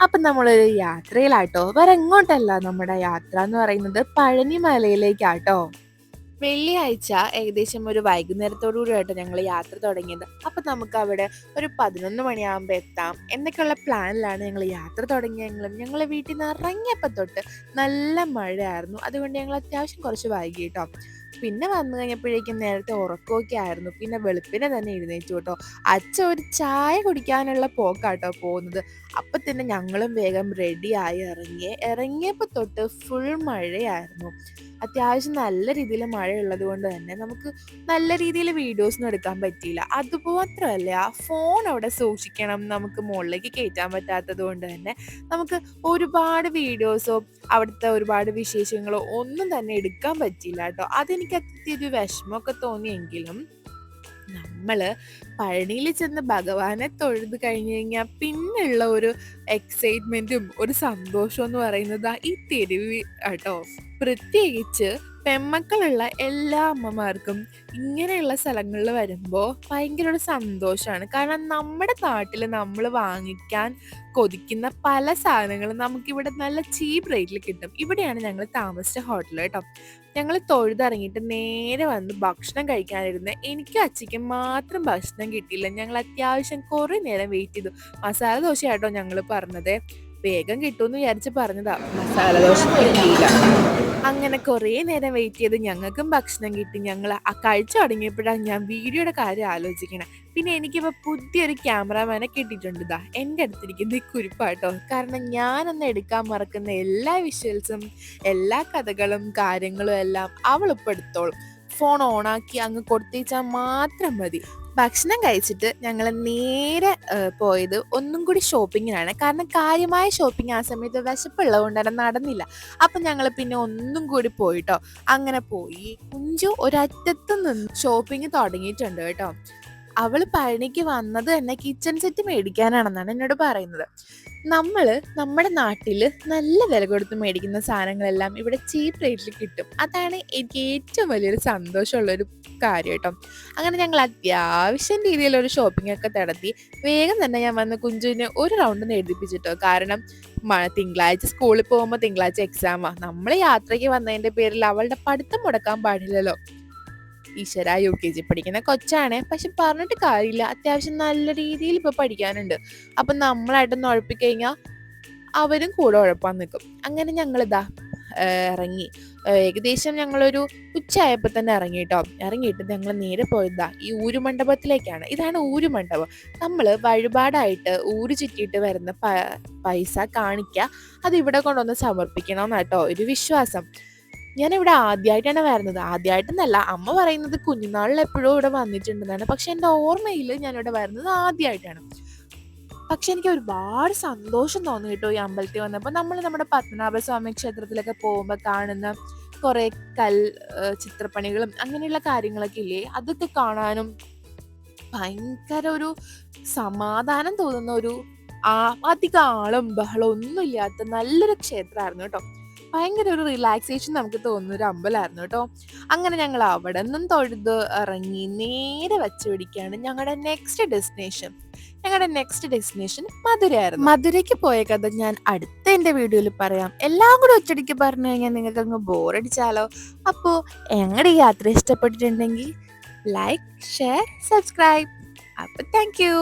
അപ്പം നമ്മളൊരു യാത്രയിലാട്ടോ. വേറെ എങ്ങോട്ടല്ല നമ്മുടെ യാത്ര എന്ന് പറയുന്നത് പഴനി മലയിലേക്കാട്ടോ. വെള്ളിയാഴ്ച ഏകദേശം ഒരു വൈകുന്നേരത്തോടു കൂടിയാട്ടോ ഞങ്ങൾ യാത്ര തുടങ്ങിയത്. അപ്പം നമുക്കവിടെ ഒരു 11 മണിയാകുമ്പോൾ എത്താം എന്നൊക്കെയുള്ള പ്ലാനിലാണ് ഞങ്ങൾ യാത്ര തുടങ്ങിയെങ്കിലും ഞങ്ങൾ വീട്ടിൽ നിന്ന് ഇറങ്ങിയപ്പോൾ തൊട്ട് നല്ല മഴയായിരുന്നു. അതുകൊണ്ട് ഞങ്ങൾ അത്യാവശ്യം കുറച്ച് വൈകി കേട്ടോ. പിന്നെ വന്നു കഴിഞ്ഞപ്പോഴേക്കും നേരത്തെ ഉറക്കമൊക്കെ ആയിരുന്നു. പിന്നെ വെളുപ്പിനെ തന്നെ എഴുന്നേറ്റു കേട്ടോ. അച്ഛൻ ഒരു ചായ കുടിക്കാനുള്ള പോക്കാട്ടോ പോകുന്നത്. അപ്പം തന്നെ ഞങ്ങളും വേഗം റെഡിയായി ഇറങ്ങിയപ്പോൾ തൊട്ട് ഫുൾ മഴയായിരുന്നു. അത്യാവശ്യം നല്ല രീതിയിൽ മഴയുള്ളത് കൊണ്ട് തന്നെ നമുക്ക് നല്ല രീതിയിൽ വീഡിയോസൊന്നും എടുക്കാൻ പറ്റിയില്ല. അതുമാത്രമല്ല ഫോൺ അവിടെ സൂക്ഷിക്കണം. നമുക്ക് മുകളിലേക്ക് കയറ്റാൻ പറ്റാത്തത് കൊണ്ട് തന്നെ നമുക്ക് ഒരുപാട് വീഡിയോസോ അവിടുത്തെ ഒരുപാട് വിശേഷങ്ങളോ ഒന്നും തന്നെ എടുക്കാൻ പറ്റിയില്ല കേട്ടോ. അതെനിക്ക് അത്യധികം വിഷമമൊക്കെ തോന്നിയെങ്കിലും നമ്മള് പഴനിയിൽ ചെന്ന് ഭഗവാനെ തൊഴുത് കഴിഞ്ഞ് കഴിഞ്ഞാൽ പിന്നെയുള്ള ഒരു എക്സൈറ്റ്മെന്റും ഒരു സന്തോഷവും എന്ന് പറയുന്നത് ഈ തെരുവ് കേട്ടോ. പ്രത്യേകിച്ച് പെമ്മക്കളുള്ള എല്ലാ അമ്മമാർക്കും ഇങ്ങനെയുള്ള സ്ഥലങ്ങളിൽ വരുമ്പോൾ ഭയങ്കര ഒരു സന്തോഷമാണ്. കാരണം നമ്മുടെ നാട്ടിൽ നമ്മൾ വാങ്ങിക്കാൻ കൊതിക്കുന്ന പല സാധനങ്ങളും നമുക്കിവിടെ നല്ല ചീപ്പ് റേറ്റിൽ കിട്ടും. ഇവിടെയാണ് ഞങ്ങൾ താമസിച്ച ഹോട്ടൽ കേട്ടോ. ഞങ്ങൾ തൊഴുതിറങ്ങിയിട്ട് നേരെ വന്ന് ഭക്ഷണം കഴിക്കാനിരുന്ന് എനിക്കും അച്ഛയ്ക്കും മാത്രം ഭക്ഷണം കിട്ടിയില്ല. ഞങ്ങൾ അത്യാവശ്യം കുറേ നേരം വെയിറ്റ് ചെയ്തു. മസാല ദോശയാട്ടോ ഞങ്ങൾ പറഞ്ഞത്. വേഗം കിട്ടുമെന്ന് വിചാരിച്ച് പറഞ്ഞതാ, മസാല ദോശ കിട്ടിയില്ല. അങ്ങനെ കുറേ നേരം വെയിറ്റ് ചെയ്ത് ഞങ്ങൾക്കും ഭക്ഷണം കിട്ടി. ഞങ്ങൾ ആ കഴിച്ചു തുടങ്ങിയപ്പോഴാണ് ഞാൻ വീഡിയോയുടെ കാര്യം ആലോചിക്കണേ. പിന്നെ എനിക്കിപ്പോൾ പുതിയൊരു ക്യാമറാമാനെ കിട്ടിയിട്ടുണ്ട്. ഇതാ എൻ്റെ അടുത്തിരിക്കുന്ന ഈ കുരിപ്പാട്ടോ. കാരണം ഞാനൊന്ന് എടുക്കാൻ മറക്കുന്ന എല്ലാ വിഷ്വൽസും എല്ലാ കഥകളും കാര്യങ്ങളും എല്ലാം അവളിപ്പോൾ എടുത്തോളും. ഫോൺ ഓണാക്കി അങ്ങ് കൊടുത്തേച്ചാൽ മാത്രം മതി. ഭക്ഷണം കഴിച്ചിട്ട് ഞങ്ങൾ നേരെ പോയത് ഒന്നും കൂടി ഷോപ്പിങ്ങിനാണ്. കാരണം കാര്യമായ ഷോപ്പിംഗ് ആ സമയത്ത് വിശപ്പുള്ളത് കൊണ്ട് തന്നെ നടന്നില്ല. അപ്പം ഞങ്ങൾ പിന്നെ ഒന്നും കൂടി പോയിട്ടോ. അങ്ങനെ പോയി കുഞ്ചു ഒരറ്റത്ത് നിന്ന് ഷോപ്പിംഗ് തുടങ്ങിയിട്ടുണ്ട് കേട്ടോ. അവള് പഴനിക്ക് വന്നത് തന്നെ കിച്ചൺ സെറ്റ് മേടിക്കാനാണെന്നാണ് എന്നോട് പറയുന്നത്. നമ്മുടെ നാട്ടിൽ നല്ല വില കൊടുത്ത് മേടിക്കുന്ന സാധനങ്ങളെല്ലാം ഇവിടെ ചീപ്പ് റേറ്റിൽ കിട്ടും. അതാണ് എനിക്ക് ഏറ്റവും വലിയൊരു സന്തോഷമുള്ളൊരു കാര്യം കേട്ടോ. അങ്ങനെ ഞങ്ങൾ അത്യാവശ്യം രീതിയിലൊരു ഷോപ്പിംഗ് ഒക്കെ നടത്തി. വേഗം തന്നെ ഞാൻ വന്ന് കുഞ്ചുവിനെ ഒരു റൗണ്ട് എഴുതിപ്പിച്ചിട്ടോ. കാരണം തിങ്കളാഴ്ച സ്കൂളിൽ പോകുമ്പോൾ തിങ്കളാഴ്ച എക്സാമാ. നമ്മൾ യാത്രയ്ക്ക് വന്നതിൻ്റെ പേരിൽ അവളുടെ പഠിത്തം മുടക്കാൻ പാടില്ലല്ലോ. ഈശ്വര, UKG പഠിക്കുന്ന കൊച്ചാണ്. പക്ഷെ പറഞ്ഞിട്ട് കാര്യമില്ല, അത്യാവശ്യം നല്ല രീതിയിൽ ഇപ്പൊ പഠിക്കാനുണ്ട്. അപ്പൊ നമ്മളായിട്ടൊന്ന് ഉഴപ്പിക്കഴിഞ്ഞാൽ അവരും കൂടെ ഉഴപ്പാൻ നിൽക്കും. അങ്ങനെ ഞങ്ങളിതാ ഇറങ്ങി. ഏകദേശം ഞങ്ങളൊരു ഉച്ചയായപ്പോൾ തന്നെ ഇറങ്ങിട്ടോ. ഇറങ്ങിയിട്ട് ഞങ്ങൾ നേരെ പോയതാ ഈ ഊരുമണ്ഡപത്തിലേക്കാണ്. ഇതാണ് ഊരുമണ്ഡപം. നമ്മൾ വഴിപാടായിട്ട് ഊര് ചുറ്റിയിട്ട് വരുന്ന പൈസ കാണിക്കുക, അത് ഇവിടെ കൊണ്ടുവന്ന് സമർപ്പിക്കണം എന്നാട്ടോ ഒരു വിശ്വാസം. ഞാനിവിടെ ആദ്യമായിട്ടാണ് വരുന്നത്. ആദ്യമായിട്ടെന്നല്ല, അമ്മ പറയുന്നത് കുഞ്ഞുനാളിൽ എപ്പോഴും ഇവിടെ വന്നിട്ടുണ്ടെന്നാണ്. പക്ഷെ എൻ്റെ ഓർമ്മയിൽ ഞാനിവിടെ വരുന്നത് ആദ്യമായിട്ടാണ്. പക്ഷെ എനിക്ക് ഒരുപാട് സന്തോഷം തോന്നി കേട്ടോ ഈ അമ്പലത്തിൽ വന്നപ്പോൾ. നമ്മുടെ പത്മനാഭസ്വാമി ക്ഷേത്രത്തിലൊക്കെ പോകുമ്പോൾ കാണുന്ന കുറേ ചിത്രപ്പണികളും അങ്ങനെയുള്ള കാര്യങ്ങളൊക്കെ ഇല്ലേ, അതൊക്കെ കാണാനും ഭയങ്കര ഒരു സമാധാനം തോന്നുന്ന ഒരു അധികം ആളും ബഹളം ഒന്നും ഇല്ലാത്ത നല്ലൊരു ക്ഷേത്രമായിരുന്നു കേട്ടോ. ഭയങ്കര ഒരു റിലാക്സേഷൻ നമുക്ക് തോന്നുന്ന ഒരു അമ്പലമായിരുന്നു കേട്ടോ. അങ്ങനെ ഞങ്ങൾ അവിടെ നിന്നും തൊഴുത് ഇറങ്ങി നേരെ വച്ച് പിടിക്കുകയാണ് ഞങ്ങളുടെ നെക്സ്റ്റ് ഡെസ്റ്റിനേഷൻ മധുരയായിരുന്നു. മധുരയ്ക്ക് പോയ കഥ ഞാൻ അടുത്ത എൻ്റെ വീഡിയോയിൽ പറയാം. എല്ലാം കൂടെ ഒറ്റടിക്ക് പറഞ്ഞു കഴിഞ്ഞാൽ നിങ്ങൾക്ക് അങ്ങ് ബോറടിച്ചാലോ. അപ്പോൾ ഞങ്ങളുടെ ഈ യാത്ര ഇഷ്ടപ്പെട്ടിട്ടുണ്ടെങ്കിൽ ലൈക്ക്, ഷെയർ, സബ്സ്ക്രൈബ്. അപ്പോൾ താങ്ക് യു.